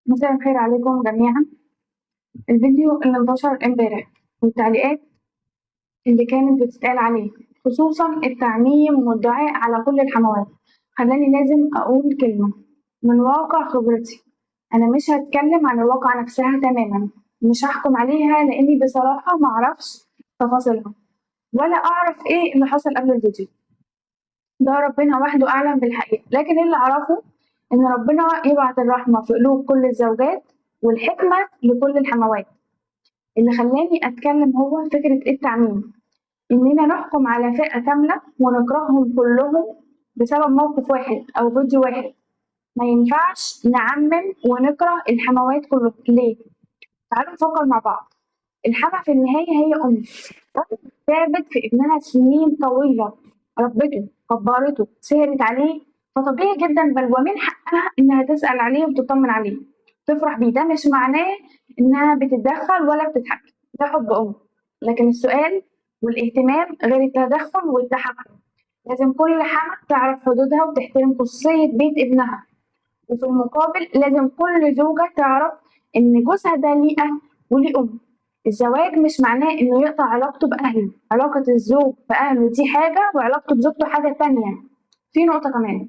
مساء الخير عليكم جميعا. الفيديو اللي انتشر امبارح والتعليقات اللي كانت بتتقال عليه، خصوصا التعميم والدعاء على كل الحموات، خلاني لازم اقول كلمة من واقع خبرتي. انا مش هتكلم عن الواقعة نفسها تماما، مش هحكم عليها لاني بصراحة معرفش تفاصيلها ولا اعرف ايه اللي حصل قبل الفيديو ده. ربنا وحده اعلم بالحقيقة، لكن اللي اعرفه ان ربنا يبعت الرحمة في قلوب كل الزوجات والحكمة لكل الحموات. اللي خلاني أتكلم هو فكرة التعميم، إننا نحكم على فئة كاملة ونكرههم كلهم بسبب موقف واحد أو فيديو واحد. ما ينفعش نعمم ونكره الحموات كلهم. ليه؟ تعالوا نفكر مع بعض. الحما في النهاية هي أم تعبت في ابنها سنين طويلة، ربته كبرته سهرت عليه، فطبيعي جدا بل ومن حقها إنها تسأل عليه وتطمن عليه تفرح بيه. ده مش معناه إنها بتتدخل ولا بتتحكم، ده حب أم. لكن السؤال والاهتمام غير التدخل والتحكم. لازم كل حما تعرف حدودها وتحترم خصوصية بيت ابنها، وفي المقابل لازم كل زوجة تعرف إن جوزها ده ليه أهل وليه أم. الزواج مش معناه إنه يقطع علاقته بأهله، علاقة الزوج بأهله دي حاجة وعلاقته بزوجته حاجة تانية. في نقطة كمان،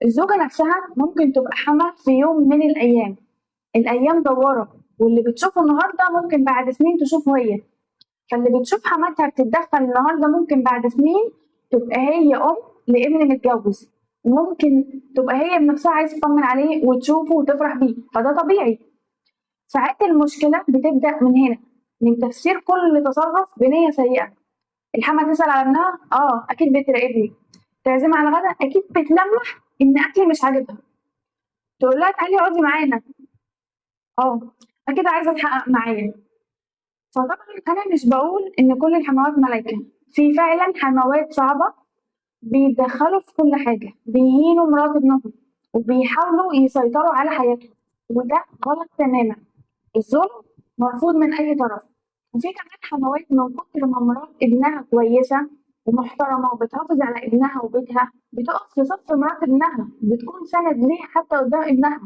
الزوجة نفسها ممكن تبقى حما في يوم من الأيام. الأيام دوارة، واللي بتشوفه النهاردة ممكن بعد سنين تشوفه هي. فاللي بتشوف حماتها بتتدخل النهارده ممكن بعد سنين تبقى هي أم لابن متجوز، وممكن تبقى هي بنفسها عايزة تطمن عليه وتشوفه وتفرح بيه، فده طبيعي. ساعات المشكلة بتبدأ من هنا، من تفسير كل تصرف بنية سيئة. الحما تسأل على ابنها، أكيد بتراقبني. تعزمها على الغدا، أكيد بتلمح إن أكلي مش عاجبها. تقول لها تعالي اقعدي معانا، اه أكيد عايزة تحقق معايا. فطبعا أنا مش بقول إن كل الحموات ملايكة، في فعلا حموات صعبة بيتدخلوا في كل حاجة، بيهينوا مرات ابنهم وبيحاولوا يسيطروا على حياتهم، وده غلط تماما. الظلم مرفوض من أي طرف. وفي كمان حموات من كتر ما مرات ابنها كويسة ومحترمة وبتحافظ على ابنها وبيتها بتقف في صف مرات ابنها، بتكون سند ليه حتى قدام ابنها،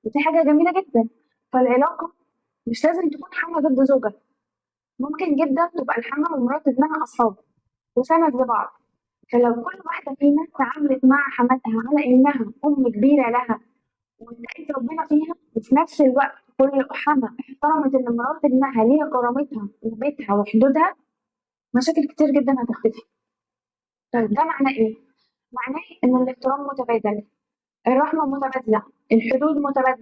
ودي حاجة جميلة جدا. فالعلاقة مش لازم تكون حما ضد زوجة، ممكن جدا تبقى الحما ومرات ابنها أصحاب وسند لبعض. فلو كل واحدة فينا تعاملت مع حماتها على إنها أم كبيرة لها واتقت ربنا فيها، وفي نفس الوقت كل حما احترمت إن مرات ابنها ليها كرامتها وبيتها وحدودها، مشاكل كتير جدا هتختفي. طيب ده معناه إيه؟ معناه إن الاحترام متبادل، الرحمة متبادلة، الحدود متبادلة.